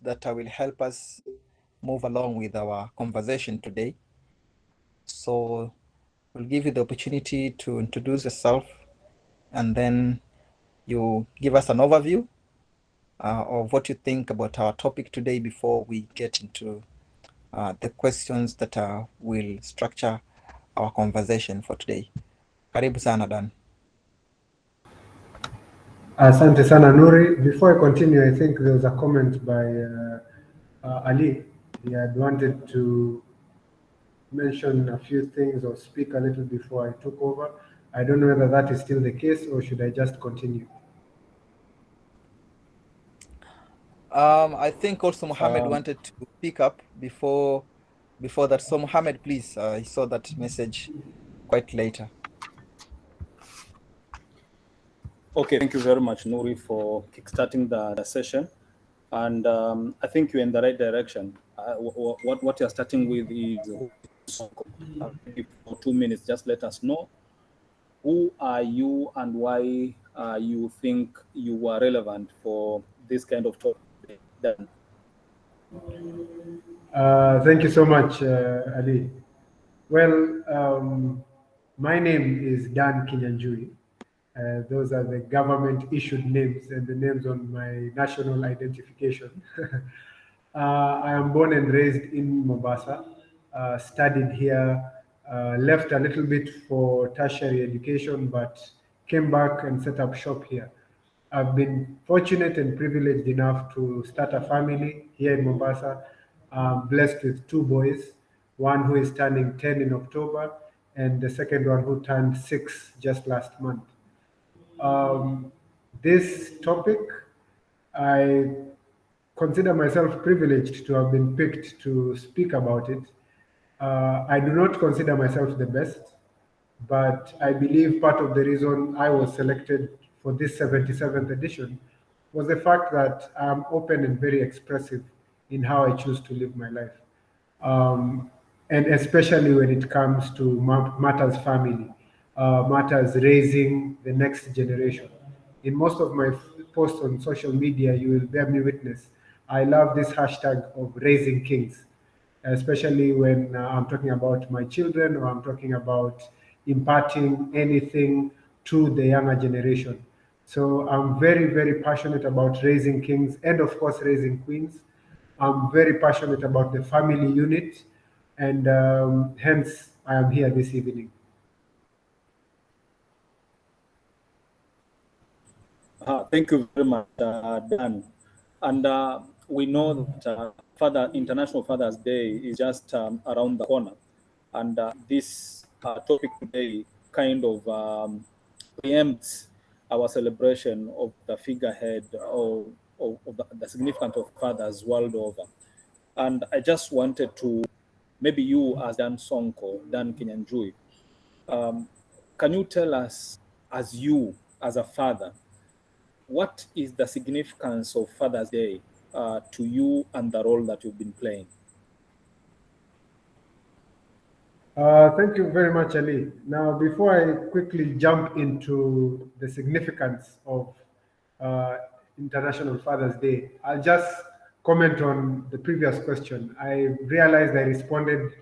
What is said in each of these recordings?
that will help us move along with our conversation today. So we'll give you the opportunity to introduce yourself, and then you give us an overview of what you think about our topic today before we get into the questions that will structure our conversation for today. Karibu sana Dan. Asante sana Nuri. Before I continue, I think there was a comment by Ali. He had wanted to mention a few things or speak a little before I took over. I don't know whether that is still the case or should I just continue? I think also Mohammed wanted to pick up before that. So Mohammed, please, I saw that message quite later. Okay, thank you very much, Nuri, for kickstarting the session. And I think you're in the right direction. What you're starting with is Sonko. For 2 minutes, just let us know who are you and why you think you are relevant for this kind of topic. Thank you so much, Ali. Well, my name is Dan Kinyanjui. Those are the government-issued names and the names on my national identification. I am born and raised in Mombasa, studied here, left a little bit for tertiary education, but came back and set up shop here. I've been fortunate and privileged enough to start a family here in Mombasa. I'm blessed with 2 boys, one who is turning 10 in October, and the second one who turned 6 just last month. This topic, I consider myself privileged to have been picked to speak about it. I do not consider myself the best, but I believe part of the reason I was selected for this 77th edition was the fact that I'm open and very expressive in how I choose to live my life. And especially when it comes to matters family, matters raising the next generation. In most of my posts on social media, you will bear me witness, I love this hashtag of raising kings, especially when I'm talking about my children or I'm talking about imparting anything to the younger generation. So I'm very, very passionate about raising kings and, of course, raising queens. I'm very passionate about the family unit, and hence I am here this evening. Thank you very much, Dan. And we know that International Father's Day is just around the corner. And this topic today kind of preempts our celebration of the figurehead of the significance of fathers world over. And I just wanted to, maybe you as Dan Sonko, Dan Kinyanjui, can you tell us, as you, as a father, what is the significance of Father's Day to you and the role that you've been playing? Thank you very much, Ali. Now, before I quickly jump into the significance of International Father's Day, I'll just comment on the previous question. I realized I responded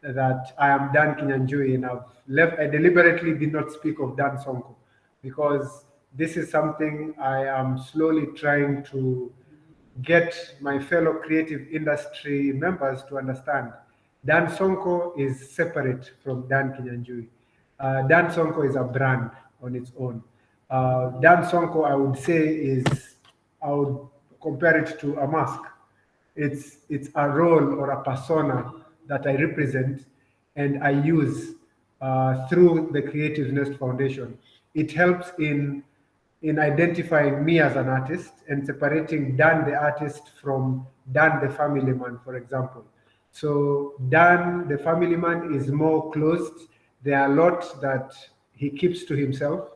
that I am Dan Kinyanjui, and I deliberately did not speak of Dan Sonko because this is something I am slowly trying to get my fellow creative industry members to understand. Dan Sonko is separate from Dan Kinyanjui. Dan Sonko is a brand on its own. Dan Sonko, I would say, I would compare it to a mask. It's a role or a persona that I represent and I use through the Creative Nest Foundation. It helps in identifying me as an artist and separating Dan the artist from Dan the family man, for example. So Dan the family man is more closed. There are a lot that he keeps to himself,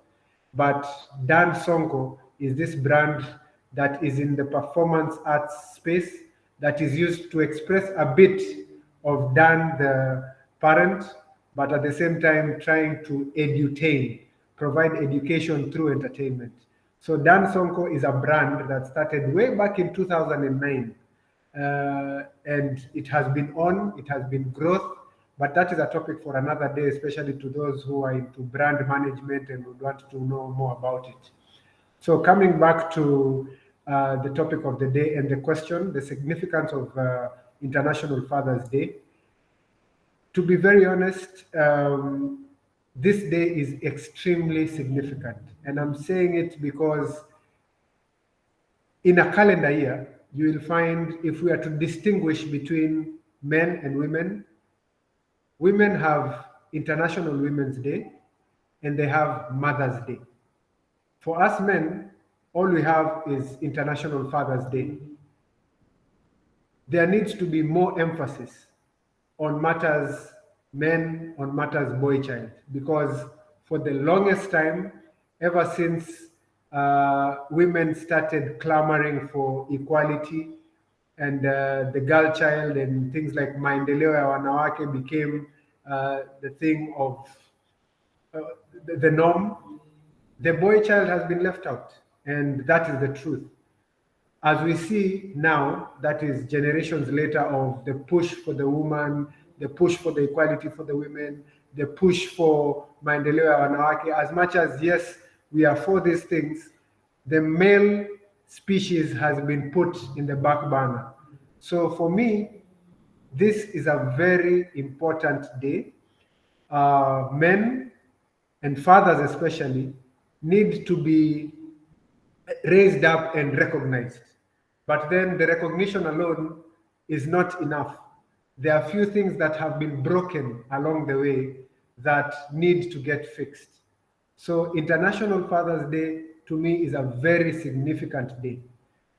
but Dan Sonko is this brand that is in the performance arts space that is used to express a bit of Dan the parent, but at the same time trying to edutain, provide education through entertainment. So Dan Sonko is a brand that started way back in 2009 and it has been growth, but that is a topic for another day, especially to those who are into brand management and would want to know more about it. So coming back to the topic of the day and the question, the significance of International Father's Day. To be very honest, this day is extremely significant. And I'm saying it because in a calendar year, you will find, if we are to distinguish between men and women, women have International Women's Day and they have Mother's Day. For us men, all we have is International Father's Day. There needs to be more emphasis on matters men, on matters boy child, because for the longest time, ever since women started clamoring for equality and the girl child and things like maendeleo ya wanawake became the thing of the norm, the boy child has been left out, and that is the truth. As we see now, that is generations later, of the push for the woman, the push for the equality for the women, the push for maendeleo ya wanawake. As much as, yes, we are for these things, the male species has been put in the back burner. So for me, this is a very important day. Men and fathers especially need to be raised up and recognized. But then the recognition alone is not enough. There are few things that have been broken along the way that need to get fixed. So International Father's Day to me is a very significant day.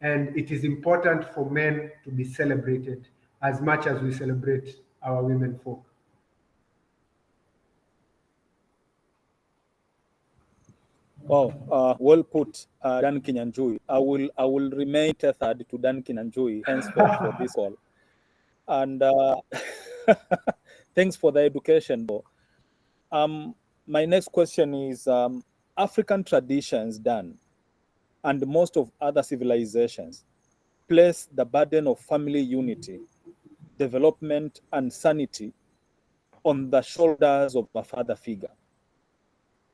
And it is important for men to be celebrated as much as we celebrate our women folk. Wow, well put, Dan Kinyanjui. I will remain tethered to Dan Kinyanjui henceforth for this call. And thanks for the education, though. My next question is, African traditions, Dan, and most of other civilizations place the burden of family unity, development, and sanity on the shoulders of a father figure.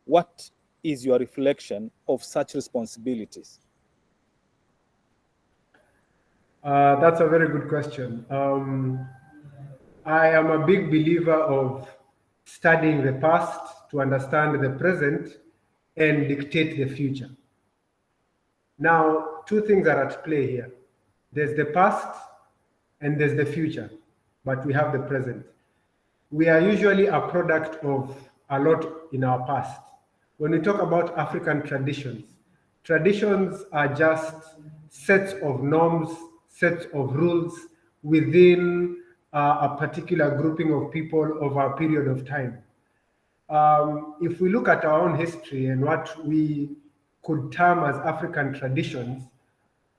What is your reflection of such responsibilities? That's a very good question. I am a big believer of studying the past to understand the present and dictate the future. Now, two things are at play here. There's the past and there's the future, but we have the present. We are usually a product of a lot in our past. When we talk about African traditions, traditions are just sets of norms, sets of rules within a particular grouping of people over a period of time. If we look at our own history and what we could term as African traditions,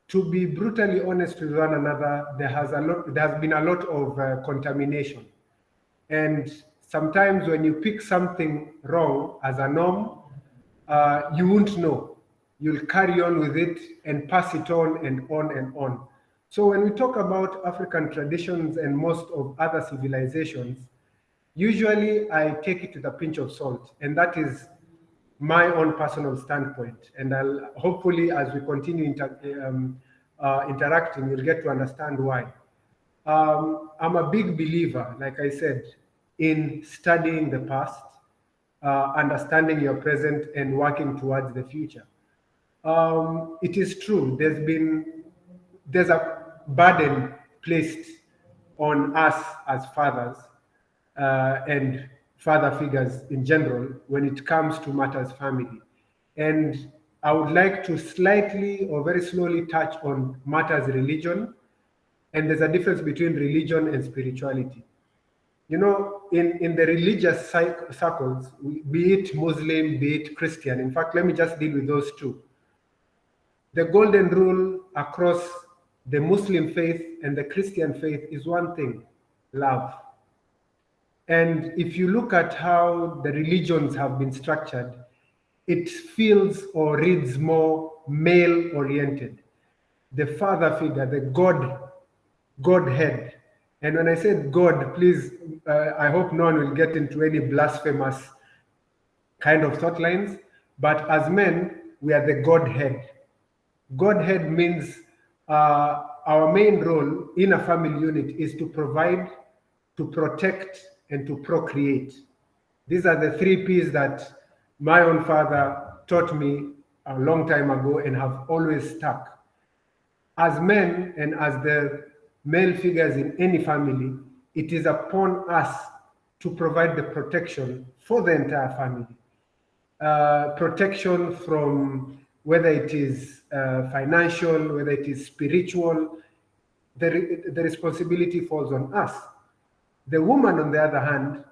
to be brutally honest with one another, there has been a lot of contamination. And sometimes when you pick something wrong as a norm, you won't know. You'll carry on with it and pass it on and on and on. So when we talk about African traditions and most of other civilizations, usually I take it with a pinch of salt, and that is my own personal standpoint. And I'll hopefully, as we continue interacting, you'll get to understand why. I'm a big believer, like I said, in studying the past, understanding your present, and working towards the future. It is true, there's a burden placed on us as fathers and father figures in general when it comes to matters family. And I would like to slightly or very slowly touch on matters religion. And there's a difference between religion and spirituality. You know, in the religious circles, be it Muslim, be it Christian, in fact, let me just deal with those two. The golden rule across the Muslim faith and the Christian faith is one thing: love. And if you look at how the religions have been structured, it feels or reads more male oriented. The father figure, the Godhead. And when I said God, please, I hope no one will get into any blasphemous kind of thought lines. But as men, we are the Godhead. Godhead means our main role in a family unit is to provide, to protect, and to procreate. These are the 3 P's that my own father taught me a long time ago and have always stuck. As men and as the male figures in any family, it is upon us to provide the protection for the entire family. Protection from whether it is financial, whether it is spiritual, the responsibility falls on us. The woman, on the other hand,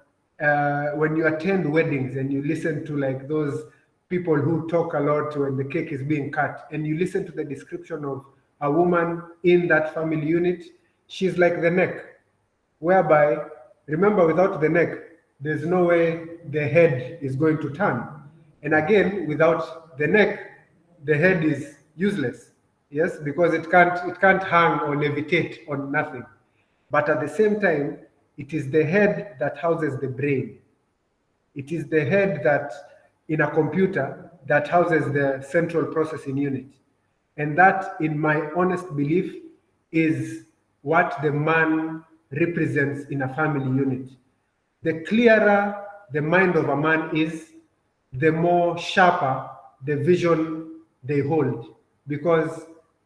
when you attend weddings and you listen to like those people who talk a lot when the cake is being cut, and you listen to the description of a woman in that family unit, she's like the neck, whereby, remember, without the neck, there's no way the head is going to turn. And again, without the neck, the head is useless. Yes, because it can't hang or levitate on nothing. But at the same time, it is the head that houses the brain. It is the head that, in a computer, that houses the central processing unit. And that, in my honest belief, is what the man represents in a family unit. The clearer the mind of a man is, the more sharper the vision they hold. Because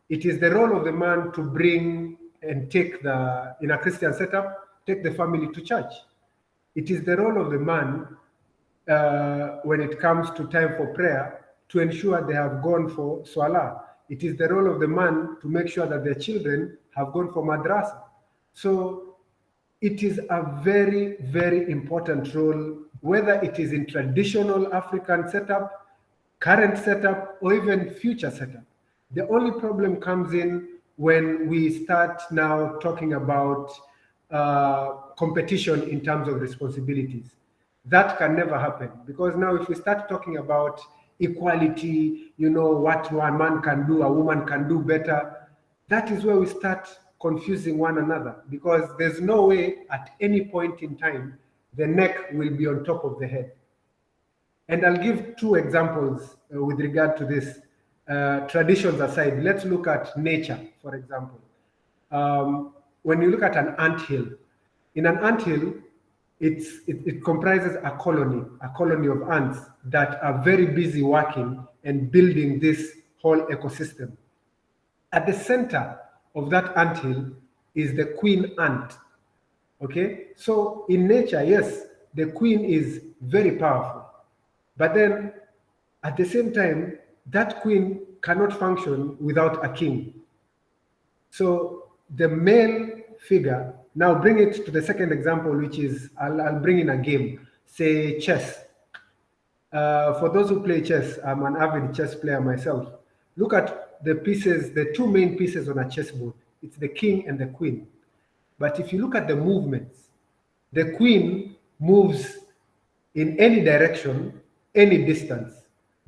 it is the role of the man to bring and take in a Christian setup, take the family to church. It is the role of the man when it comes to time for prayer to ensure they have gone for Swala. It is the role of the man to make sure that their children have gone for madrasa. So it is a very, very important role, whether it is in traditional African setup, current setup, or even future setup. The only problem comes in when we start now talking about competition in terms of responsibilities. That can never happen, because now if we start talking about equality, what one man can do, a woman can do better, that is where we start confusing one another, because there's no way at any point in time the neck will be on top of the head. And I'll give 2 examples with regard to this. Traditions aside, let's look at nature, for example. When you look at an anthill, in an anthill, it comprises a colony of ants that are very busy working and building this whole ecosystem. At the center of that anthill is the queen ant. Okay, so in nature, yes, the queen is very powerful, but then at the same time, that queen cannot function without a king. So the male figure, now bring it to the second example, which is, I'll bring in a game, say chess. For those who play chess, I'm an avid chess player myself. Look at the pieces, the 2 main pieces on a chessboard. It's the king and the queen. But if you look at the movements, the queen moves in any direction, any distance,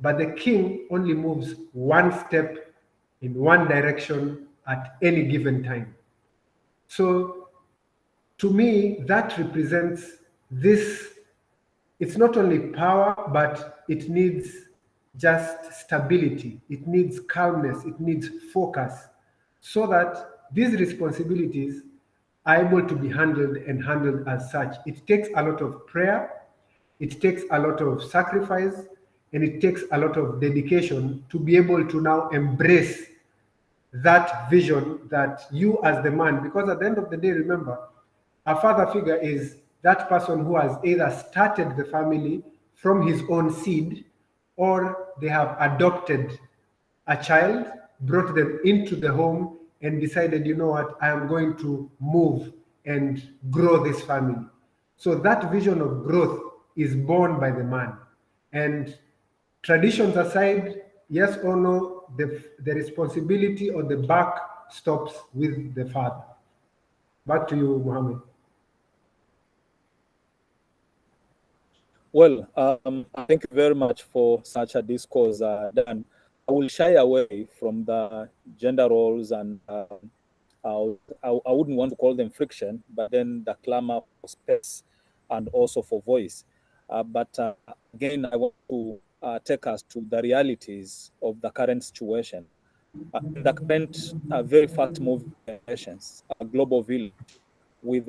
but the king only moves 1 step in 1 direction at any given time. So to me, that represents this. It's not only power, but it needs just stability. It needs calmness. It needs focus, so that these responsibilities are able to be handled as such. It takes a lot of prayer. It takes a lot of sacrifice, and it takes a lot of dedication to be able to now embrace that vision that you as the man, because at the end of the day, remember, a father figure is that person who has either started the family from his own seed, or they have adopted a child, brought them into the home, and decided, you know what, I am going to move and grow this family. So that vision of growth is born by the man. And traditions aside, yes or no, the responsibility or the buck stops with the father. Back to you, Mohammed. Well, thank you very much for such a discourse, Dan. I will shy away from the gender roles and I wouldn't want to call them friction, but then the clamor for space and also for voice. But again, I want to take us to the realities of the current situation. In the current very fast-moving generations, a global village with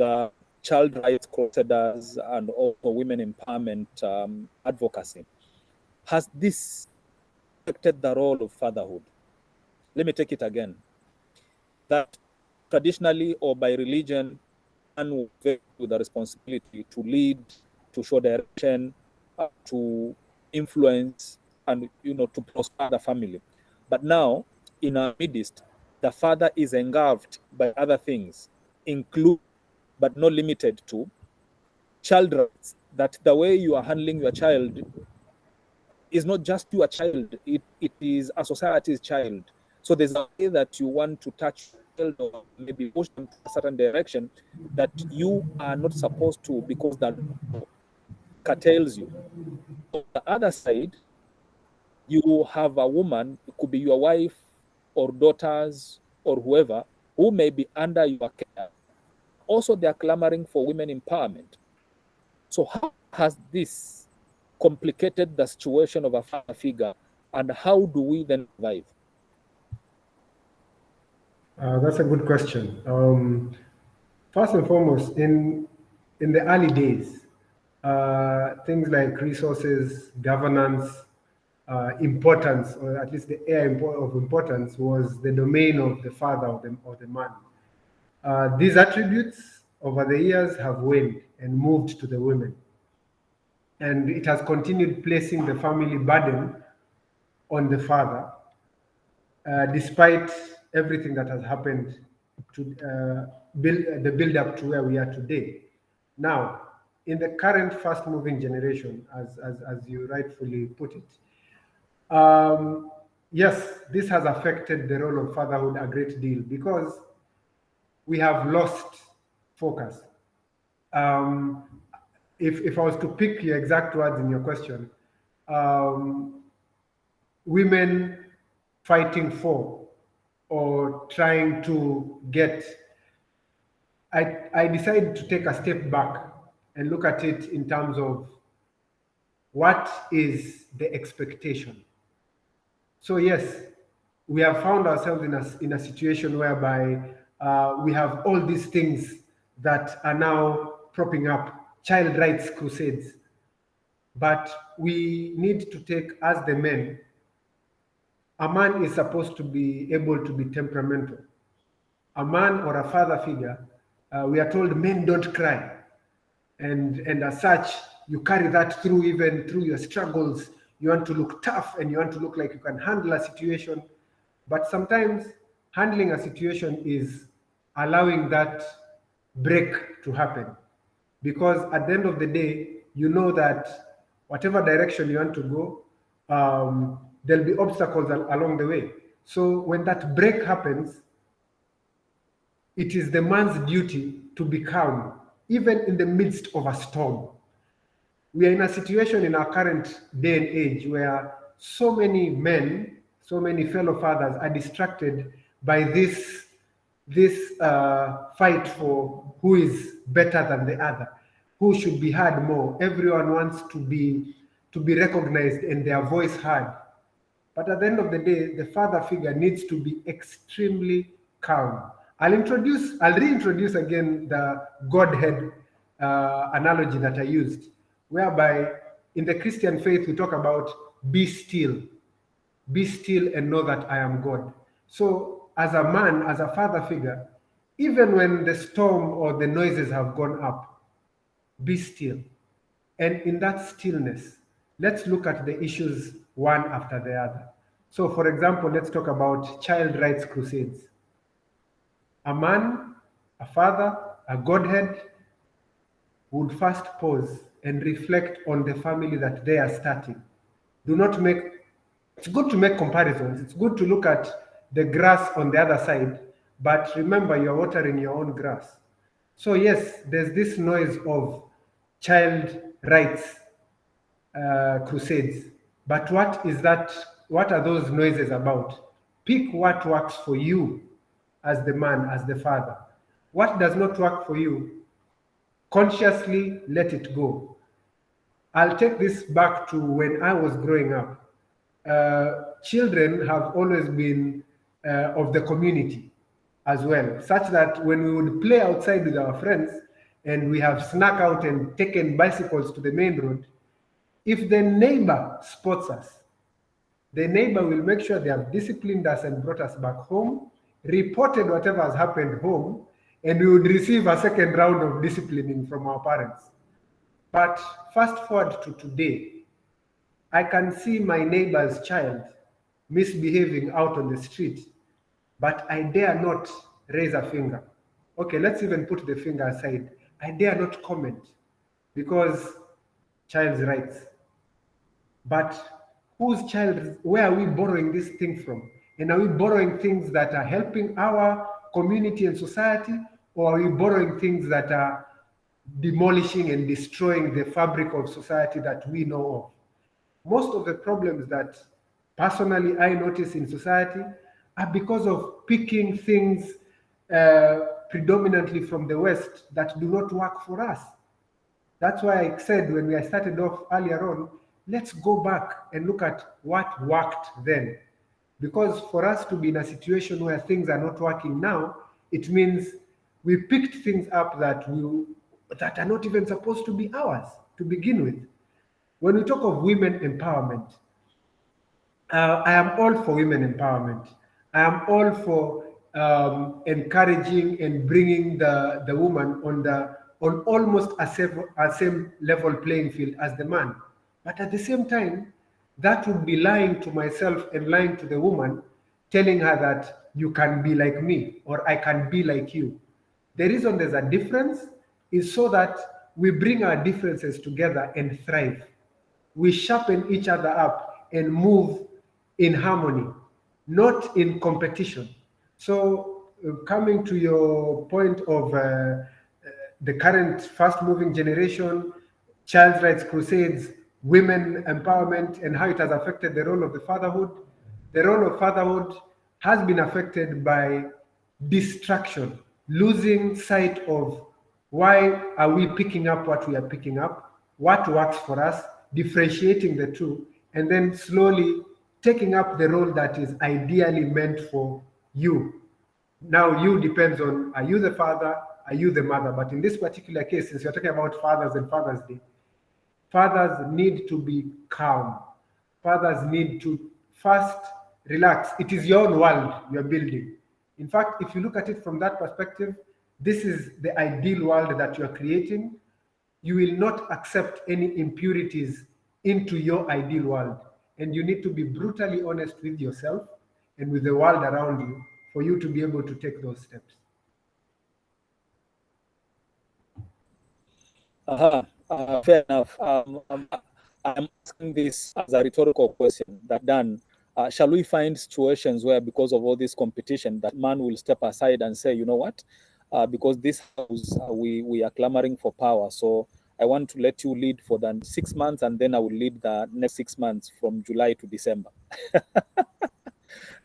child rights crusaders and also women empowerment advocacy, has this affected the role of fatherhood? Let me take it again. That traditionally or by religion, man was very with the responsibility to lead, to show direction, to influence, and to prosper the family. But now, in our midst, the father is engulfed by other things, include but not limited to child rights. That the way you are handling your child is not just your child; it is a society's child. So there's a way that you want to touch child or maybe push them to a certain direction that you are not supposed to because that curtails you. On the other side, you have a woman, it could be your wife or daughters or whoever, who may be under your care. Also, they are clamoring for women empowerment. So how has this complicated the situation of a father figure, and how do we then survive? That's a good question. First and foremost, in the early days, things like resources, governance, importance, or at least the air of importance, was the domain of the father or the man. These attributes over the years have waned and moved to the women, and it has continued placing the family burden on the father, despite everything that has happened to the build up to where we are today. Now, in the current fast moving generation, as you rightfully put it, yes, this has affected the role of fatherhood a great deal because we have lost focus. Um, if I was to pick your exact words in your question, um, women fighting for or trying to get, I decided to take a step back and look at it in terms of what is the expectation. So yes, we have found ourselves in a situation whereby we have all these things that are now propping up child rights crusades. But we need to take, as the men, a man is supposed to be able to be temperamental. A man or a father figure, we are told men don't cry. And as such, you carry that through even through your struggles. You want to look tough and you want to look like you can handle a situation. But sometimes handling a situation is allowing that break to happen. Because at the end of the day, you know that whatever direction you want to go, there'll be obstacles along the way. So when that break happens, it is the man's duty to be calm, even in the midst of a storm. We are in a situation in our current day and age where so many men, so many fellow fathers are distracted by this fight for who is better than the other, who should be heard more. Everyone wants to be recognized and their voice heard. But at the end of the day, the father figure needs to be extremely calm. I'll reintroduce again the Godhead analogy that I used, whereby in the Christian faith we talk about be still and know that I am God. So as a man, as a father figure, even when the storm or the noises have gone up, be still. And in that stillness, let's look at the issues one after the other. So for example, let's talk about child rights crusades. A man, a father, a Godhead would first pause and reflect on the family that they are starting. It's good to make comparisons. It's good to look at the grass on the other side, but remember you're watering your own grass. So yes, there's this noise of child rights crusades. But what is that? What are those noises about? Pick what works for you as the man, as the father. What does not work for you, consciously let it go. I'll take this back to when I was growing up. Children have always been of the community as well, such that when we would play outside with our friends and we have snuck out and taken bicycles to the main road, if the neighbor spots us, the neighbor will make sure they have disciplined us and brought us back home, reported whatever has happened home, and we would receive a second round of disciplining from our parents. But fast forward to today, I can see my neighbor's child misbehaving out on the street, but I dare not raise a finger. Okay, let's even put the finger aside. I dare not comment because child's rights. But whose child, where are we borrowing this thing from? And are we borrowing things that are helping our community and society, or are we borrowing things that are demolishing and destroying the fabric of society that we know of? Most of the problems that personally I notice in society are because of picking things predominantly from the West that do not work for us. That's why I said when I started off earlier on, let's go back and look at what worked then. Because for us to be in a situation where things are not working now, it means we picked things up that are not even supposed to be ours to begin with. When we talk of women empowerment, I am all for women empowerment. I am all for encouraging and bringing the woman on almost a same level playing field as the man. But at the same time, that would be lying to myself and lying to the woman, telling her that you can be like me or I can be like you. The reason there's a difference is so that we bring our differences together and thrive. We sharpen each other up and move in harmony, not in competition. So coming to your point of the current fast-moving generation, child rights crusades, women empowerment, and how it has affected the role of the fatherhood. The role of fatherhood has been affected by distraction, losing sight of why are we picking up what we are picking up, what works for us, differentiating the two, and then slowly taking up the role that is ideally meant for you. Now, you depends on, are you the father, are you the mother? But in this particular case, since you're talking about fathers and Father's Day, fathers need to be calm. Fathers need to first relax. It is your own world you're building. In fact, if you look at it from that perspective, this is the ideal world that you're creating. You will not accept any impurities into your ideal world. And you need to be brutally honest with yourself and with the world around you for you to be able to take those steps. Fair enough. I'm asking this as a rhetorical question that Dan, shall we find situations where because of all this competition that man will step aside and say, you know what, because this house, we are clamoring for power, so I want to let you lead for the 6 months and then I will lead the next 6 months from July to December.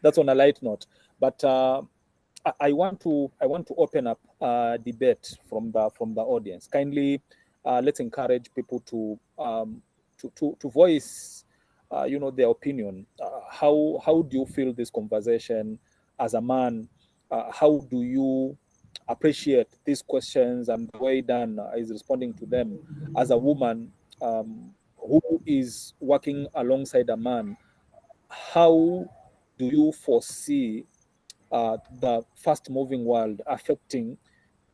That's on a light note. But I want to open up a debate from the audience. Kindly, let's encourage people to voice, their opinion. How do you feel this conversation as a man? How do you appreciate these questions and the way Dan is responding to them as a woman who is working alongside a man? How do you foresee the fast-moving world affecting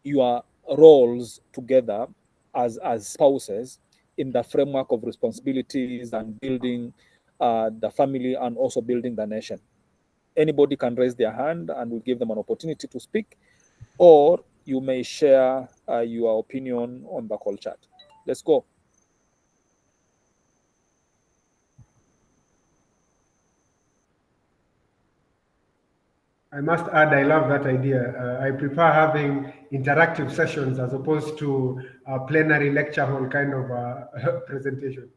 your roles together as spouses in the framework of responsibilities and building the family and also building the nation? Anybody can raise their hand and we'll give them an opportunity to speak, or you may share your opinion on the call chat. Let's go. I must add, I love that idea. I prefer having interactive sessions as opposed to a plenary lecture hall kind of presentation.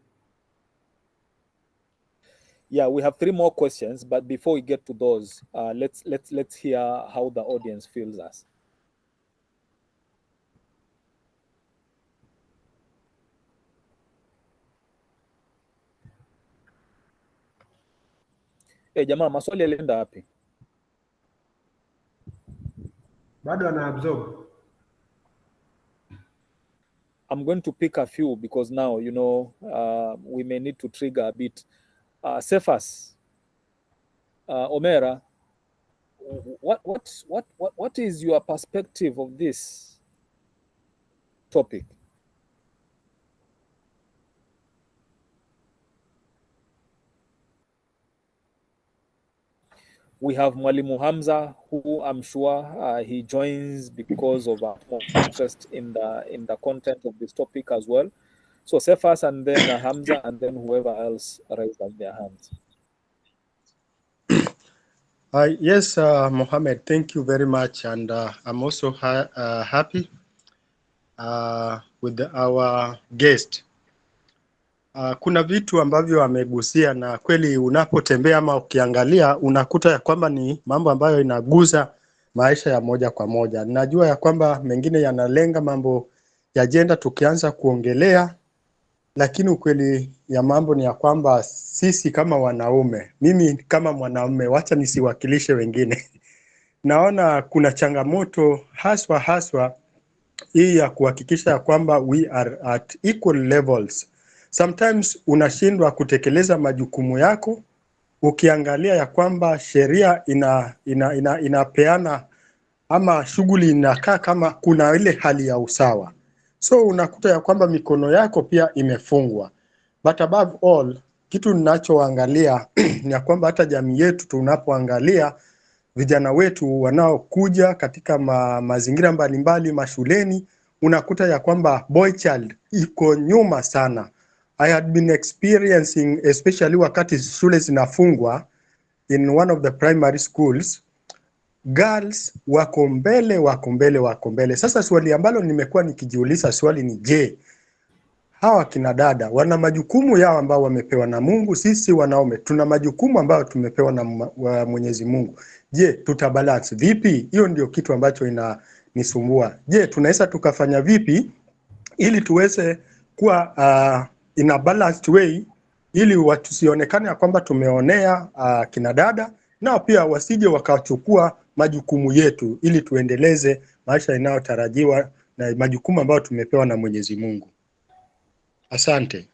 Yeah, we have 3 more questions, but before we get to those, let's hear how the audience feels us. Jamaa, maswali yalienda wapi? Bado ana absorb. I'm going to pick a few because now, you know, we may need to trigger a bit. Cephas, Omera, what is your perspective of this topic? We have Mwalimu Hamza, who I'm sure he joins because of our interest in the content of this topic as well. So Cephas, and then Hamza, and then whoever else raised up their hands. Yes, Mohammed, thank you very much. And I'm also happy with our guest. Kuna vitu ambavyo amegusia na kweli unapotembea ama ukiangalia unakuta ya kwamba ni mambo ambayo inaguza maisha ya moja kwa moja. Najua ya kwamba mengine yanalenga mambo ya jenda tukianza kuongelea, lakini ukweli ya mambo ni ya kwamba sisi kama wanaume, mimi kama mwanaume, wacha nisiwakilishe wengine. Naona kuna changamoto haswa hii ya kuhakikisha ya kwamba we are at equal levels. Sometimes unashindwa kutekeleza majukumu yako ukiangalia ya kwamba sheria inapeana ama shughuli inakaa kama kuna ile hali ya usawa. So unakuta ya kwamba mikono yako pia imefungwa. But above all, kitu ninachoangalia ni ya kwamba hata jamii yetu tunapoangalia vijana wetu wanaokuja katika mazingira mbalimbali mashuleni, unakuta ya kwamba boy child iko nyuma sana. I had been experiencing, especially wakati shule zinafungwa in one of the primary schools, girls wako mbele. Sasa swali ambalo nimekuwa nikijiuliza swali ni je, hawa kina dada wana majukumu yao ambao wamepewa na Mungu, sisi wanaume tuna majukumu ambayo tumepewa na Mwenyezi Mungu. Je, tutabalance vipi? Hiyo ndio kitu ambacho inanisumbua. Je, tunaweza tukafanya vipi ili tuweze kuwa in a balanced way, ili watusionekane ya kwamba tumeonea kina dada, nao pia wasije wakachukua majukumu yetu ili tuendeleze maisha inayotarajiwa na majukumu ambayo tumepewa na Mwenyezi Mungu. Asante.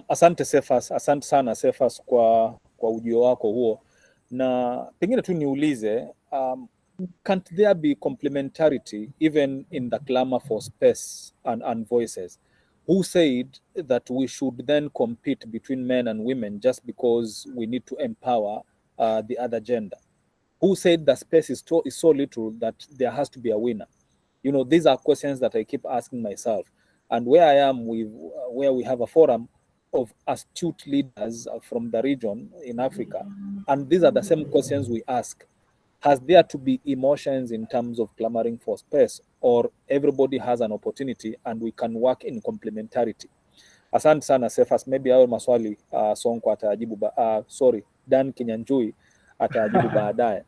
Asante Cephas, asante sana Cephas kwa ujio wako huo, na pengine tu niulize, can't there be complementarity even in the clamor for space and voices? Who said that we should then compete between men and women just because we need to empower the other gender? Who said the space is so little that there has to be a winner? You know, these are questions that I keep asking myself. And where I am, where we have a forum of astute leaders from the region in Africa, and these are the same questions we ask. Has there to be emotions in terms of clamoring for space, or everybody has an opportunity and we can work in complementarity? Asante sana Cephas, maybe hayo maswali Sonko atajibu Dan Kinyanjui atajibu baadaye.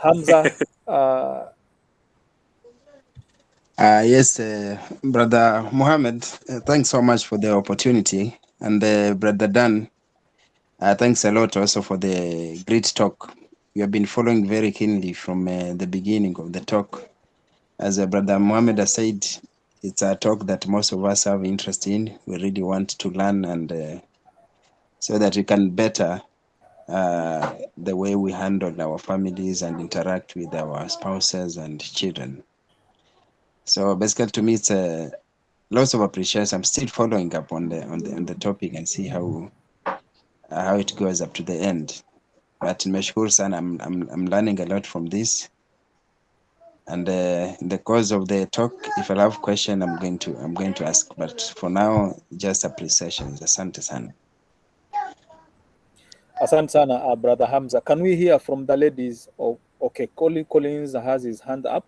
Hamza, Yes, Brother Mohammed, thanks so much for the opportunity. And Brother Dan, thanks a lot also for the great talk. We have been following very keenly from the beginning of the talk. As Brother Mohammed has said, it's a talk that most of us have interest in. We really want to learn, and so that we can better the way we handle our families and interact with our spouses and children. So basically, to me, it's lots of appreciation. I'm still following up on the topic and see how it goes up to the end. But nimeshukuru sana, I'm learning a lot from this. And in the course of the talk, if I have question, I'm going to ask. But for now, just appreciations. Asante sana. Asante sana, Brother Hamza. Can we hear from the ladies? Okay, Collins has his hand up.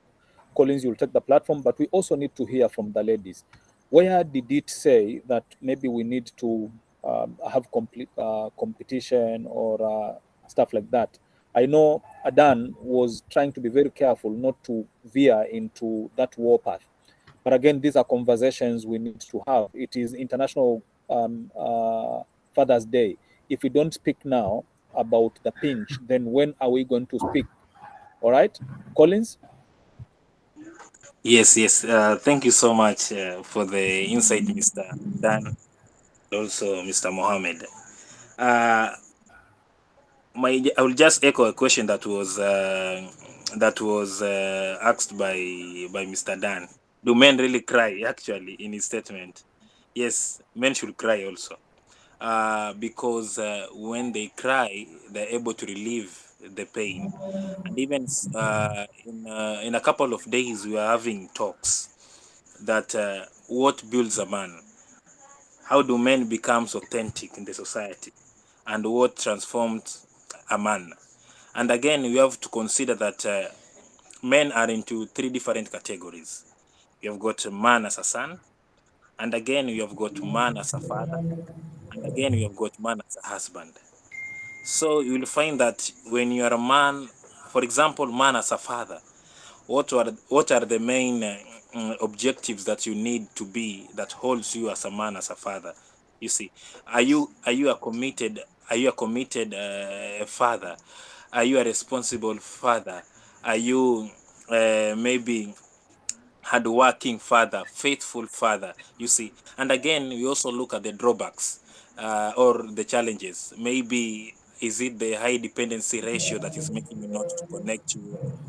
Collins, you'll take the platform, but we also need to hear from the ladies. Where did it say that maybe we need to have complete competition or stuff like that. I know Adan was trying to be very careful not to veer into that war path. But again, these are conversations we need to have. It is International Father's Day. If we don't speak now about the pinch, then when are we going to speak? All right, Collins? Yes, yes. Thank you so much for the insight, Mr. Dan, also Mr. Mohammed. I will just echo a question that was asked by Mr. Dan. Do men really cry? Actually, in his statement, yes, men should cry also, because when they cry, they're able to relieve the pain. And even in a couple of days, we are having talks that what builds a man, how do men become authentic in the society, and what transforms a man. And again, we have to consider that men are into three different categories. You have got man as a son, and again you have got man as a father, and again you have got man as a husband. So you will find that when you are a man, for example, man as a father, what are the main objectives that you need to be that holds you as a man, as a father? You see, are you a committed father? Are you a responsible father? Are you maybe hardworking father, faithful father? You see, and again we also look at the drawbacks or the challenges. Maybe is it the high dependency ratio that is making you not to connect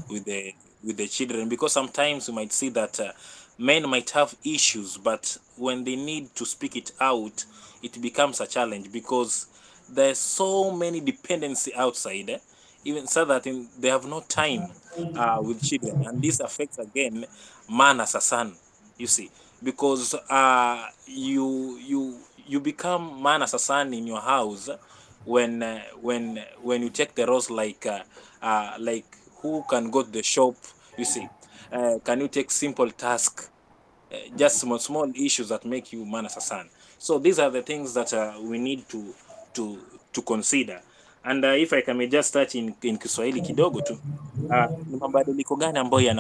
with the children? Because sometimes you might see that men might have issues, but when they need to speak it out, it becomes a challenge because there's so many dependency outside, even so that they have no time with children, and this affects again man as a son. You see, because you become man as a son in your house when you take the roles like who can go to the shop. You see, can you take simple task, just small issues that make you man as a son. So these are the things that we need to to consider. And if I can just touch in Kiswahili kidogo tu, ni mabadiliko gani ambayo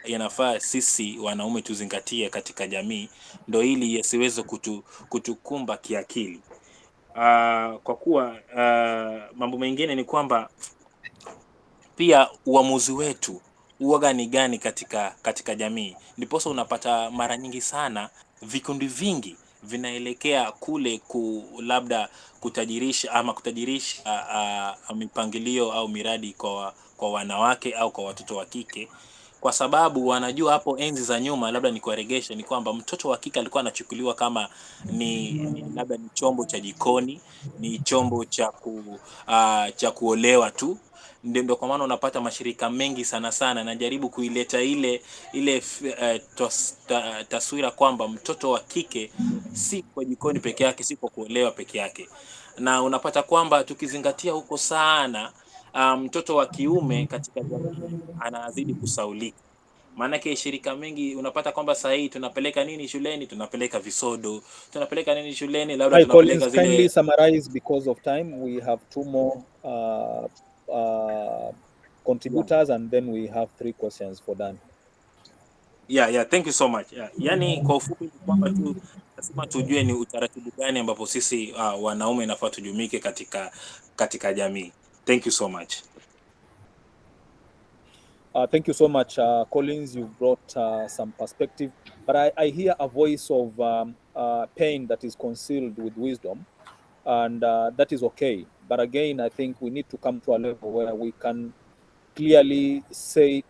yanafaa sisi wanaume tuzingatie katika jamii ndo ili yasiweze kutukumba kiakili. Kwa kuwa mambo mengine ni kwamba pia uamuzi wetu uoga ni gani katika jamii. Ndiposa unapata mara nyingi sana vikundi vingi vinaelekea kule labda kutajirisha mipangilio au miradi kwa wanawake au kwa watoto wa kike, kwa sababu wanajua hapo enzi za nyuma, labda ni kuwaregesha, ni kwamba mtoto wa kike alikuwa anachukuliwa kama ni labda ni chombo cha jikoni, ni chombo cha kuolewa tu. Ndio kwa maana unapata mashirika mengi sana najaribu kuileta ile taswira kwamba mtoto wa kike si kwa jikoni peke yake, si kwa kuolewa peke yake. Na unapata kwamba tukizingatia huko sana, mtoto wa kiume katika jamii anazidi kusaulika. Maanake shirika mengi unapata kwamba saa hii tunapeleka nini shuleni? Tunapeleka visodo. Tunapeleka nini shuleni? Labda Hi, Collins, tunapeleka kindly zile. summarize because of time. We have two more contributors and then we have 3 questions for Dan. Yeah, thank you so much. Yani kwa ufupi ni kwamba tu lazima tujue ni utaratibu gani ambapo sisi wanaume inafaa tujumike katika jamii. Thank you so much. Thank you so much, Collins. You've brought some perspective, but I hear a voice of pain that is concealed with wisdom, and that is okay. But again, I think we need to come to a level where we can clearly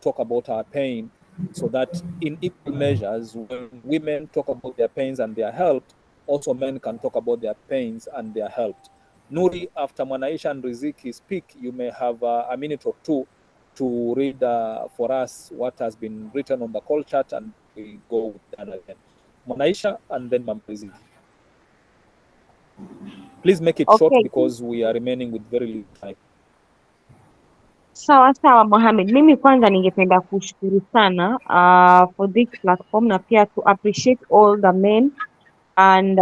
talk about our pain, so that in equal measures, when women talk about their pains and they are helped, also men can talk about their pains and they are helped. Nuri, after Mwanaisha and Riziki speak, you may have a minute or two to read for us what has been written on the call chat, and we go with that again. Mwanaisha and then Mama Riziki. Please make it short because we are remaining with very little time. Sawa Mohamed, mimi kwanza ningependa kushukuru sana for this platform na pia to appreciate all the men and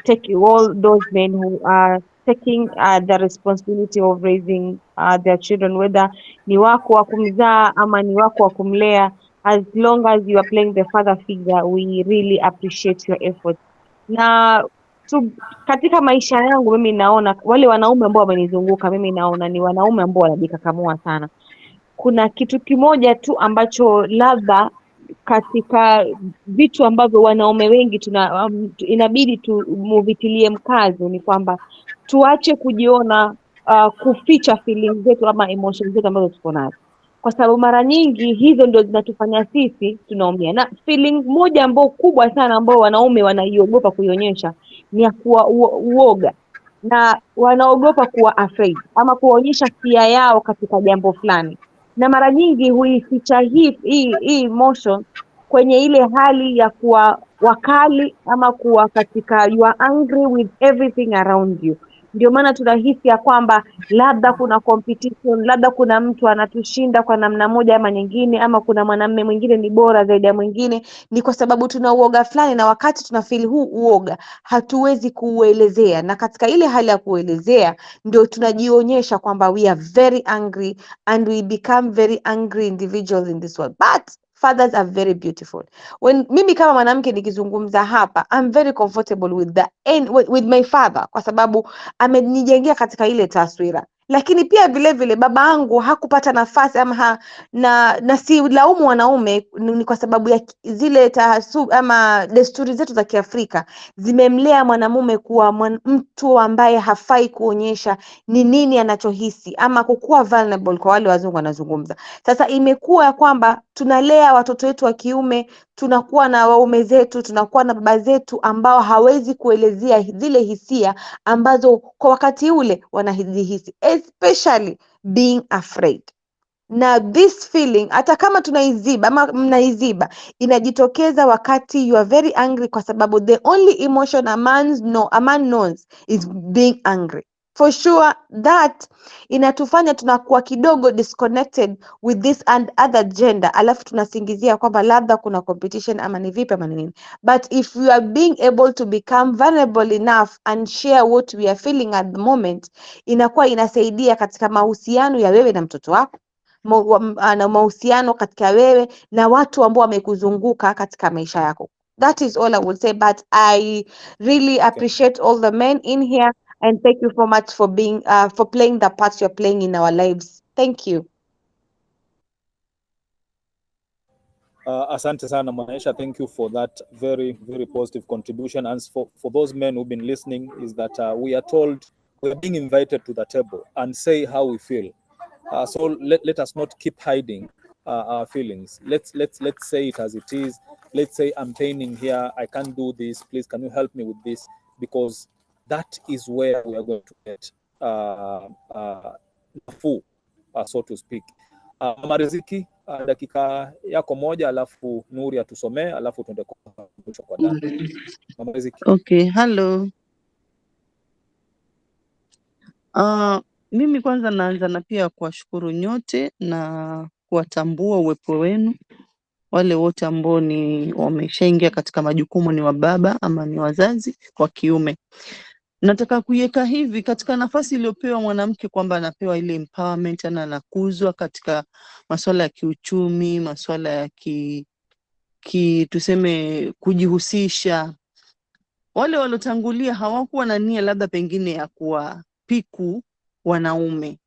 taking all those men who are taking the responsibility of raising their children, whether ni wako wa kumzaa ama ni wako wa kumlea. As long as you are playing the father figure, we really appreciate your effort. Na katika maisha yangu mimi naona wale wanaume ambao wamenizunguka, mimi naona ni wanaume ambao wanajikakamua sana. Kuna kitu kimoja tu ambacho labda katika vitu ambavyo wanaume wengi inabidi tumuvitilie mkazo, ni kwamba tuache kujiona kuficha feelings zetu ama emotions zetu ambazo tuko nazo, kwa sababu mara nyingi hizo ndio zinatufanya sisi tunaumia. Na feeling moja ambayo kubwa sana ambao wanaume wanaiogopa kuionyesha ni ya kuwa uoga, na wanaogopa kuwa afraid ama kuonyesha hisia yao katika jambo fulani, na mara nyingi huificha hii emotion kwenye ile hali ya kuwa wakali ama kuwa katika you are angry with everything around you. Ndio maana tunahisi ya kwamba labda kuna competition, labda kuna mtu anatushinda kwa namna moja ama nyingine, ama kuna mwanamume mwingine ni bora zaidi ya mwingine. Ni kwa sababu tuna uoga fulani, na wakati tunafeel huu uoga hatuwezi kuuelezea, na katika ile hali ya kuelezea ndio tunajionyesha kwamba we are very angry and we become very angry individuals in this world. But fathers are very beautiful. When mimi kama mwanamke nikizungumza hapa, I'm very comfortable with my father, kwa sababu amenijengea katika ile taswira. Lakini pia vile vile baba yangu hakupata nafasi ama na si laumu wanaume, ni kwa sababu ya zile ama desturi zetu za Kiafrika zimemlea mwanamume kuwa mtu ambaye hafai kuonyesha ni nini anachohisi ama kukua vulnerable, kwa wale wazungu wanazungumza. Sasa imekuwa kwamba tunalea watoto wetu wa kiume, tunakuwa na waume zetu, tunakuwa na baba zetu ambao hawezi kuelezea zile hisia ambazo kwa wakati ule wanahisi, especially being afraid. Na this feeling hata kama tunaiziba ama mnaiziba, inajitokeza wakati you are very angry, kwa sababu the only emotion a man knows is being angry. For sure that inatufanya tunakuwa kidogo disconnected with this and other gender, alafu tunasingizia kwamba labda kuna competition ama ni vipi ama nini. But if we are being able to become vulnerable enough and share what we are feeling at the moment, inakuwa inasaidia katika mahusiano ya wewe na mtoto wako, na mahusiano katika wewe na watu ambao wamekuzunguka katika maisha yako. That is all I would say, but I really appreciate all the men in here, and thank you so much for being for playing the part you're playing in our lives. Thank you. Asante sana Maisha, thank you for that very, very positive contribution. And for those men who've been listening, is that we are told, we're being invited to the table and say how we feel. So let us not keep hiding our feelings. Let's say it as it is. Let's say I'm paining here, I can't do this, please can you help me with this, because that is where we are going to get nafuu, so to speak. Mama Riziki, dakika yako moja, alafu Nuri atusomee, alafu tuende kwa Dani. Mama Riziki. Okay, hello. Mimi kwanza naanza na pia kuwashukuru nyote na kuwatambua uwepo wenu, wale wote ambao ni wameshaingia katika majukumu, ni wa baba ama ni wazazi wa kiume. Nataka kuiweka hivi katika nafasi iliyopewa mwanamke, kwamba anapewa ile empowerment, na anakuzwa katika masuala ya kiuchumi, masuala ya tuseme kujihusisha. Wale walotangulia hawakuwa na nia labda pengine ya kuwapiku wanaume,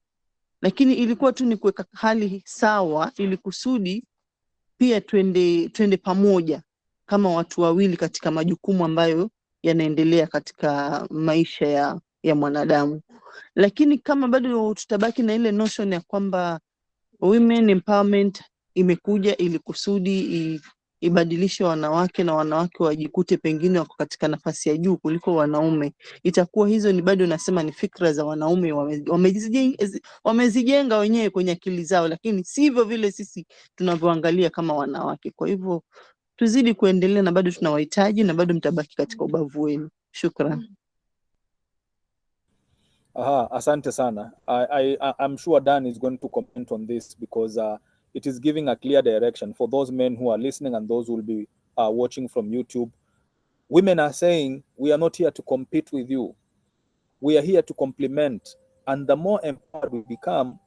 lakini ilikuwa tu ni kuweka hali sawa, ili kusudi pia twende pamoja kama watu wawili katika majukumu ambayo yanaendelea katika maisha ya mwanadamu. Lakini kama bado tutabaki na ile notion ya kwamba women empowerment imekuja ili kusudi ibadilishe wanawake, na wanawake wajikute pengine wako katika nafasi ya juu kuliko wanaume, itakuwa hizo ni bado nasema ni fikra za wanaume wamezijenga wenyewe kwenye akili zao, lakini sivyo vile sisi tunavyoangalia kama wanawake. Kwa hivyo tuzidi kuendelea, na bado tunawahitaji, na bado mtabaki katika ubavu wenu. Shukran. Asante sana. I'm sure Dan is going to comment on this, because it is giving a clear direction for those men who are listening and those who will be watching from YouTube. Women are saying, we are not here to compete with you. We are here to complement. And the more empowered we become,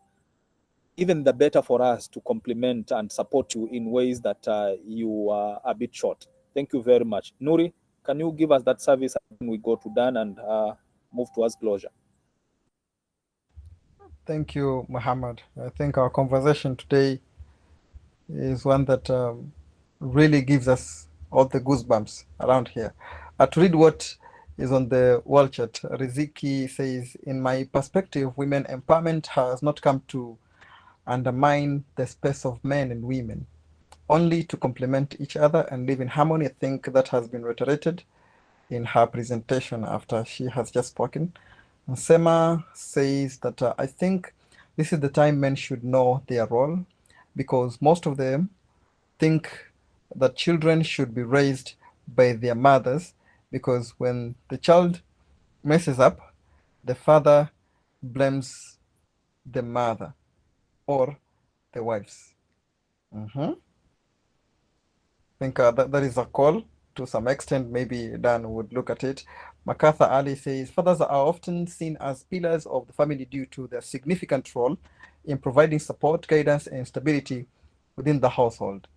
even the better for us to complement and support you in ways that you are a bit short. Thank you very much. Nuri, can you give us that service and we go to Dan and move towards closure? Thank you, Muhammad. I think our conversation today is one that really gives us all the goosebumps around here. To read what is on the wall chat, Riziki says, in my perspective, women empowerment has not come to undermine the space of men and women, only to complement each other and live in harmony. I think that has been reiterated in her presentation after she has just spoken. Sema says that I think this is the time men should know their role, because most of them think that children should be raised by their mothers, because when the child messes up, the father blames the mother or the wives. I think that is a call to some extent. Maybe Dan would look at it. MacArthur Ali says fathers are often seen as pillars of the family due to their significant role in providing support, guidance, and stability within the household.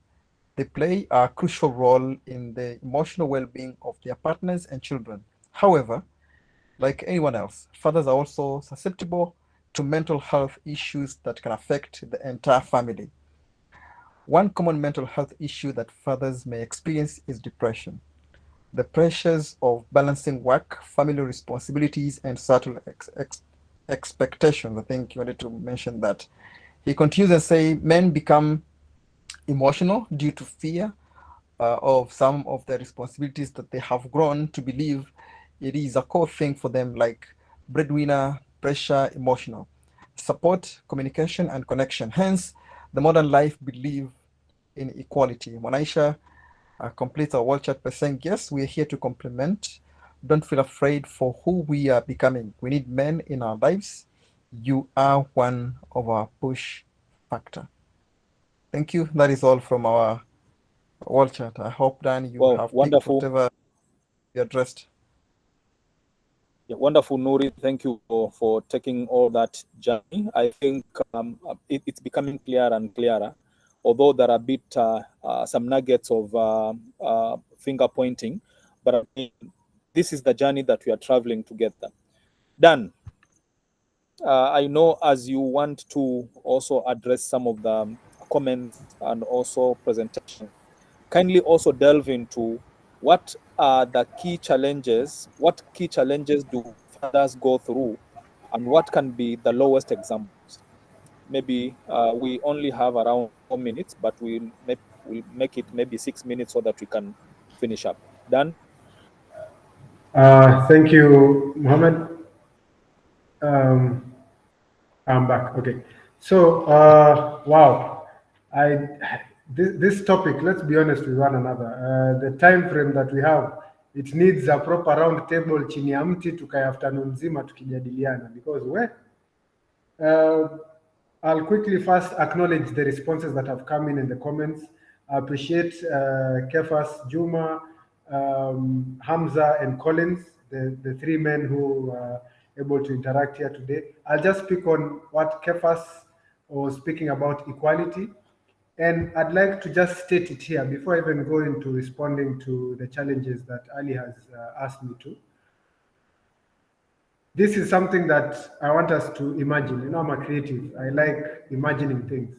They play a crucial role in the emotional well-being of their partners and children. However, like anyone else, fathers are also susceptible to mental health issues that can affect the entire family. One common mental health issue that fathers may experience is depression. The pressures of balancing work, family responsibilities, and subtle expectations. I think you wanted to mention that. He continues and say men become emotional due to fear of some of the responsibilities that they have grown to believe it is a core thing for them, like breadwinner, pressure, emotional support, communication, and connection. Hence, the modern life believe in equality. Mwanaisha completes our world chat by saying, yes, we are here to complement. Don't feel afraid for who we are becoming. We need men in our lives. You are one of our push factor. Thank you. That is all from our world chat. I hope, Dan, you have picked whatever you addressed. Yeah, wonderful, Nuri. Thank you for taking all that journey. I think it's becoming clearer and clearer, although there are a bit some nuggets of finger pointing, but I mean, this is the journey that we are traveling together. Dan, I know as you want to also address some of the comments and also presentation, kindly also delve into what are the key challenges, what key challenges do fathers go through, and what can be the lowest examples. Maybe we only have around 4 minutes, but we'll make it maybe 6 minutes so that we can finish up. Dan? Thank you, Mohammed. I'm back. Okay. So, wow, this topic. Let's be honest with one another. The time frame that we have, it needs a proper round table chini ya mti tukae afternoon nzima tukijadiliana, because I'll quickly first acknowledge the responses that have come in the comments. I appreciate Kefas, Juma, Hamza, and Collins, the three men who are able to interact here today. I'll just speak on what Kefas was speaking about, equality. And I'd like to just state it here before I even go into responding to the challenges that Ali has asked me to. This is something that I want us to imagine. You know, I'm a creative. I like imagining things.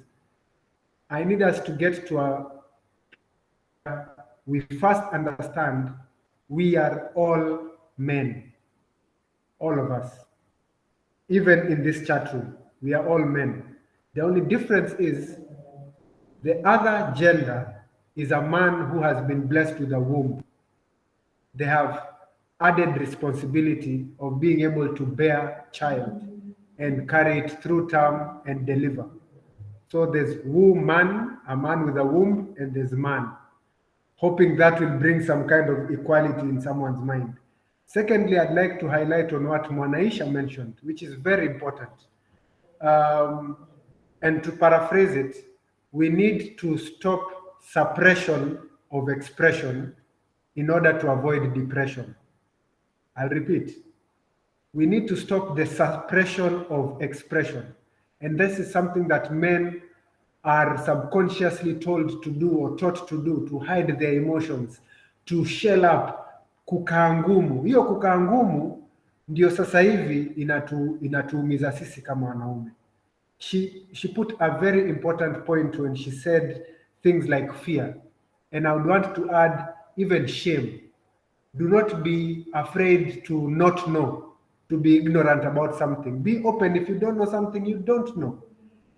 I need us to get to we first understand we are all men, all of us. Even in this chat room, we are all men. The only difference is the other gender is a man who has been blessed with a womb. They have added responsibility of being able to bear child and carry it through term and deliver. So there's woman, a man with a womb, and there's man, hoping that will bring some kind of equality in someone's mind. Secondly, I'd like to highlight on what Mwanaisha mentioned, which is very important. And to paraphrase it, we need to stop suppression of expression in order to avoid depression. I'll repeat. We need to stop the suppression of expression. And this is something that men are subconsciously told to do or taught to do, to hide their emotions, to shell up, kukaa ngumu. Hiyo kukaa ngumu ndio sasa hivi inatuumiza sisi kama wanaume. She put a very important point when she said things like fear. And I would want to add even shame. Do not be afraid to not know, to be ignorant about something. Be open. If you don't know something, you don't know.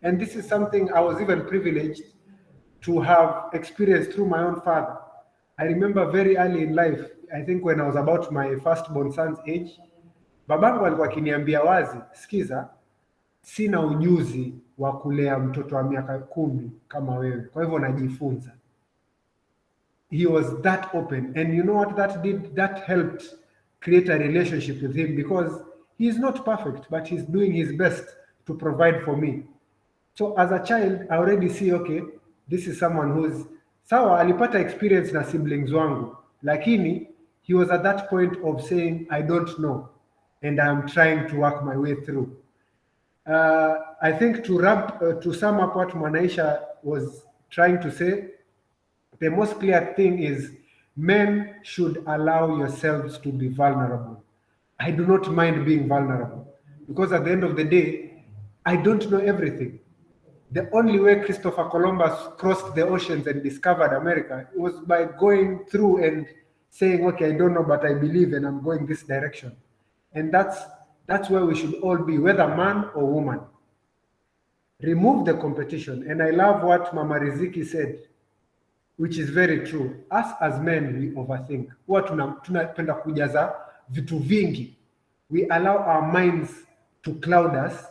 And this is something I was even privileged to have experienced through my own father. I remember very early in life, I think when I was about my firstborn son's age, babangu alikuwa akiniambia wazi, sikiza, sina ujuzi wa kulea mtoto wa miaka 10 kama wewe. Kwa hivyo najifunza. He was that open, and you know what that did? That helped create a relationship with him, because he's not perfect, but he's doing his best to provide for me. So as a child, I already see, okay, this is someone who's sawa, alipata experience na siblings wangu, lakini he was at that point of saying, I don't know, and I'm trying to work my way through. I think to sum up what Mwanaisha was trying to say, the most clear thing is men should allow yourselves to be vulnerable. I do not mind being vulnerable, because at the end of the day, I don't know everything. The only way Christopher Columbus crossed the oceans and discovered America was by going through and saying, okay, I don't know, but I believe and I'm going this direction. And that's where we should all be, whether man or woman. Remove the competition. And I love what Mama Riziki said, which is very true. Us as men, we overthink. Huwa tunapenda kujaza vitu vingi. We allow our minds to cloud us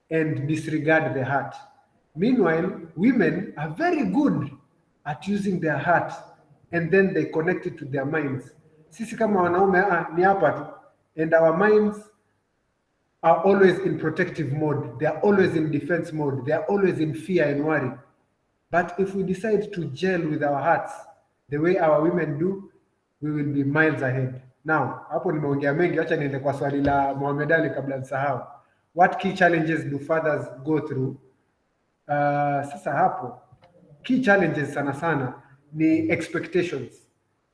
and disregard the heart. Meanwhile, women are very good at using their heart, and then they connect it to their minds. Sisi kama wanaume ni hapa tu, and our minds are always in protective mode. They are always in defense mode. They are always in fear and worry. But if we decide to gel with our hearts the way our women do, we will be miles ahead. Now, hapo nimeongea mengi, acha niende kwa swali la Mohamed Ali kabla nisahau. What key challenges do fathers go through? Sasa hapo key challenges sana sana ni expectations.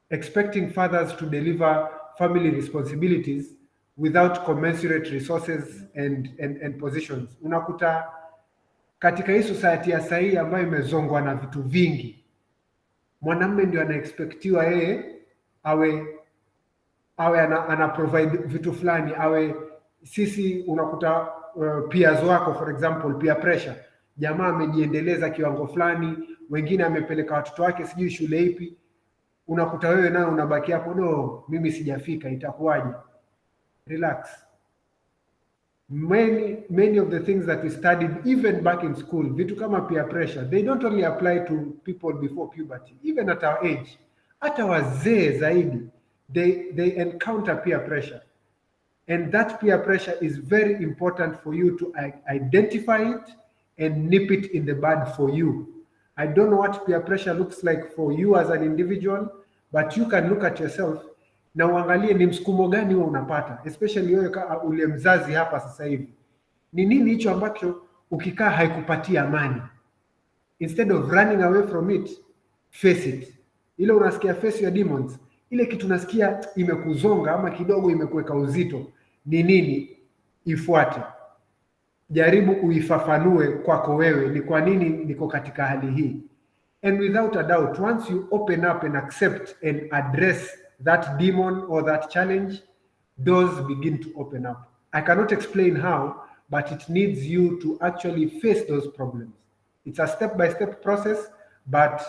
Expecting fathers to deliver family responsibilities without commensurate resources and positions. Unakuta katika hii society ya sahii ambayo imezongwa na vitu vingi, mwanamume ndio anaexpectiwa yeye awe ana provide vitu fulani, awe sisi unakuta peers wako, for example peer pressure, jamaa amejiendeleza kiwango fulani, wengine amepeleka watoto wake sijui shule ipi, unakuta wewe nayo unabaki hapo, no, mimi sijafika, itakuwaje? Relax. Many of the things that we studied even back in school, vitu kama peer pressure, they don't only apply to people before puberty, even at our age. Hata wazee zaidi, they encounter peer pressure. And that peer pressure is very important for you to identify it and nip it in the bud for you. I don't know what peer pressure looks like for you as an individual, but you can look at yourself na uangalie ni msukumo gani wewe unapata, especially wewe kama ule mzazi hapa sasa hivi. Ni nini hicho ambacho ukikaa haikupatia amani? Instead of running away from it, face it. Ile unasikia face your demons, ile kitu unasikia imekuzonga ama kidogo imekuweka uzito, ni nini? Ifuate. Jaribu uifafanue kwako wewe, ni kwa nini niko katika hali hii. And without a doubt, once you open up and accept and address that demon or that challenge, doors begin to open up. I cannot explain how, but it needs you to actually face those problems. It's a step-by-step process, but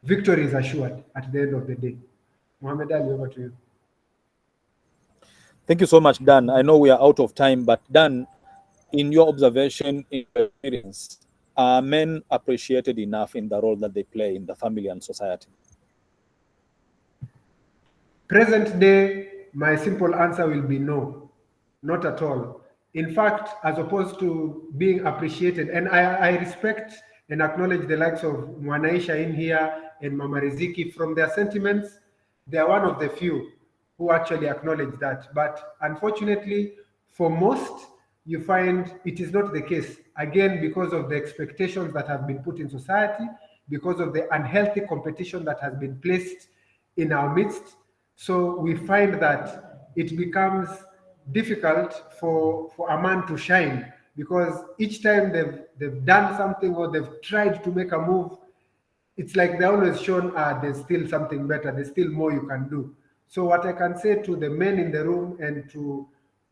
victory is assured at the end of the day. Mohamed Ali, over to you. Thank you so much, Dan. I know we are out of time, but Dan, in your observation, in your experience, are men appreciated enough in the role that they play in the family and society? Present day, my simple answer will be no, not at all. In fact, as opposed to being appreciated, and I respect and acknowledge the likes of Mwanaisha in here and Mama Riziki from their sentiments, They are one of the few who actually acknowledge that. But unfortunately, for most, you find it is not the case. Again, because of the expectations that have been put in society, because of the unhealthy competition that has been placed in our midst. So we find that it becomes difficult for a man to shine, because each time they've done something or they've tried to make a move, it's like they're always shown, there's still something better, there's still more you can do. So what I can say to the men in the room and to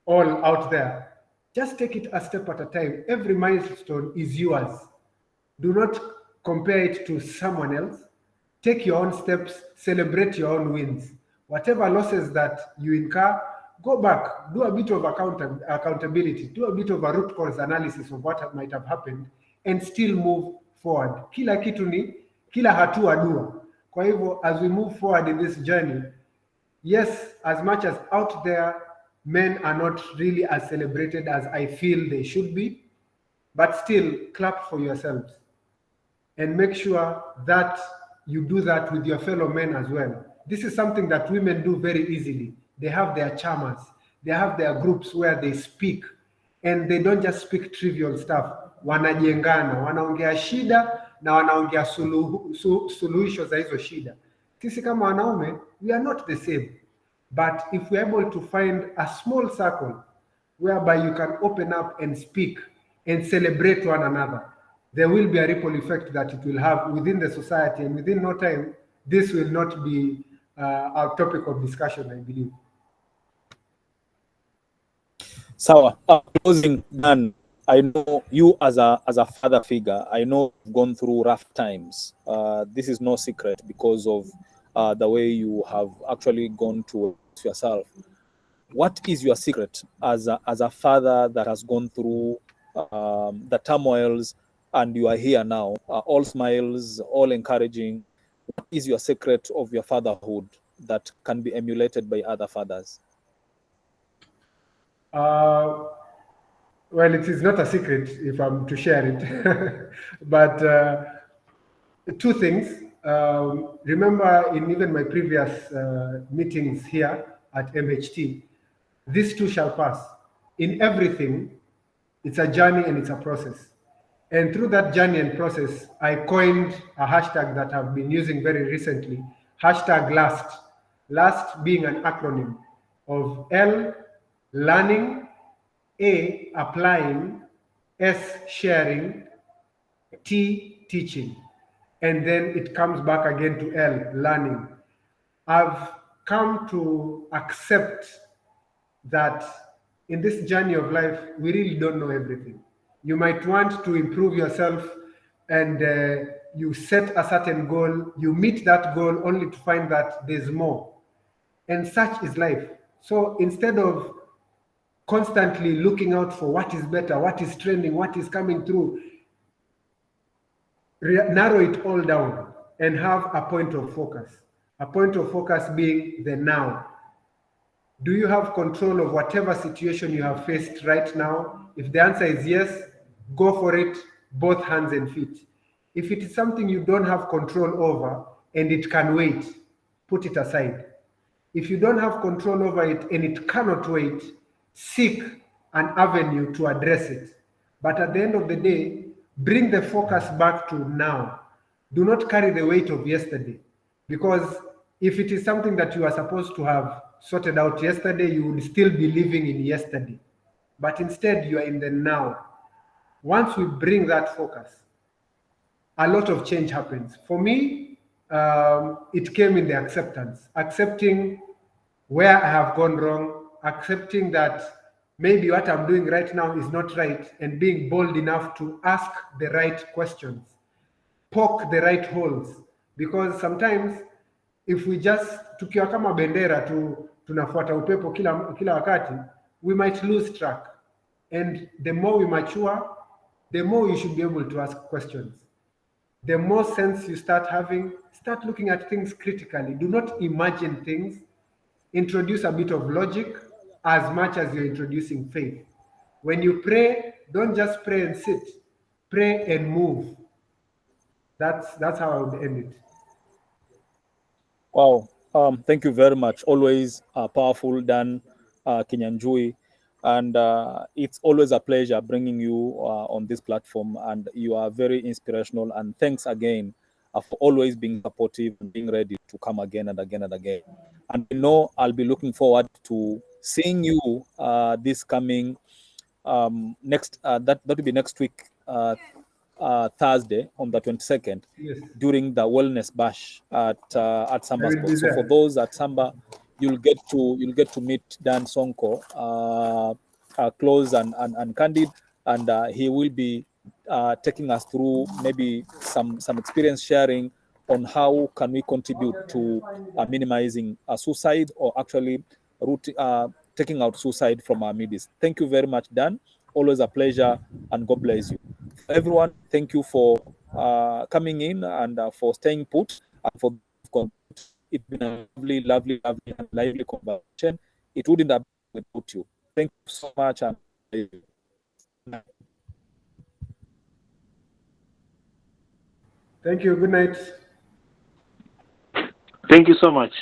all out there, just take it a step at a time. Every milestone is yours. Do not compare it to someone else. Take your own steps, celebrate your own wins. Whatever losses that you incur, go back, do a bit of accountability, do a bit of a root cause analysis of what might have happened, and still move forward. Kila kitu ni kila hatua dua. Kwa hivyo, as we move forward in this journey, yes, as much as out there, men are not really as celebrated as I feel they should be, but still clap for yourselves and make sure that you do that with your fellow men as well. This is something that women do very easily. They have their charmers, they have their groups where they speak, and they don't just speak trivial stuff. Wanajengana, wanaongea shida na wanaongea suluhisho za hizo shida. Sisi kama wanaume, we are not the same. But if we're able to find a small circle whereby you can open up and speak and celebrate one another, there will be a ripple effect that it will have within the society, and within no time, this will not be a topic of discussion, I believe. Sawa. Closing, Dan, I know you as a father figure, I know you've gone through rough times. This is no secret because of the way you have actually gone to yourself. What is your secret as a father that has gone through the turmoils, and you are here now, all smiles, all encouraging? What is your secret of your fatherhood that can be emulated by other fathers? Well, it is not a secret if I'm to share it, but two things. Remember, in even my previous meetings here at MHT, this too shall pass. In everything, it's a journey and it's a process. And through that journey and process, I coined a hashtag that I've been using very recently, hashtag LAST. LAST being an acronym of L, learning, A, applying, S, sharing, T, teaching. And then it comes back again to L, learning. I've come to accept that in this journey of life, we really don't know everything. You might want to improve yourself, and you set a certain goal, you meet that goal only to find that there's more. And such is life. So instead of constantly looking out for what is better, what is trending, what is coming through, narrow it all down and have a point of focus. A point of focus being the now. Do you have control of whatever situation you have faced right now? If the answer is yes, go for it, both hands and feet. If it is something you don't have control over and it can wait, put it aside. If you don't have control over it and it cannot wait, seek an avenue to address it. But at the end of the day, bring the focus back to now. Do not carry the weight of yesterday, because if it is something that you are supposed to have sorted out yesterday, you would still be living in yesterday. But instead, you are in the now. Once we bring that focus, a lot of change happens. For me, it came in the acceptance, accepting where I have gone wrong, accepting that maybe what I'm doing right now is not right, and being bold enough to ask the right questions, poke the right holes. Because sometimes if we just tukiwa kama bendera tu tunafuata upepo kila wakati, we might lose track. And the more we mature, the more you should be able to ask questions. The more sense you start having, start looking at things critically. Do not imagine things. Introduce a bit of logic as much as you're introducing faith. When you pray, don't just pray and sit. Pray and move. That's how I would end it. Wow. Thank you very much. Always powerful, Dan Kinyanjui. And it's always a pleasure bringing you on this platform. And you are very inspirational. And thanks again for always being supportive and being ready to come again and again and again. And I know I'll be looking forward to seeing you this coming that will be next week, Thursday on the 22nd. Yes, During the wellness bash at I will be SambaSports. So for there. those at Samba, you'll get to meet Dan Sonko, close and candid, and he will be taking us through maybe some experience sharing on how can we contribute to minimizing suicide, or actually taking out suicide from our midst. Thank you very much, Dan. Always a pleasure, and God bless you. For everyone, thank you for coming in and for staying put, and for it's been a lovely and lively conversation. It wouldn't have been without you. Thank you so much. And Thank you. Good night. Thank you so much.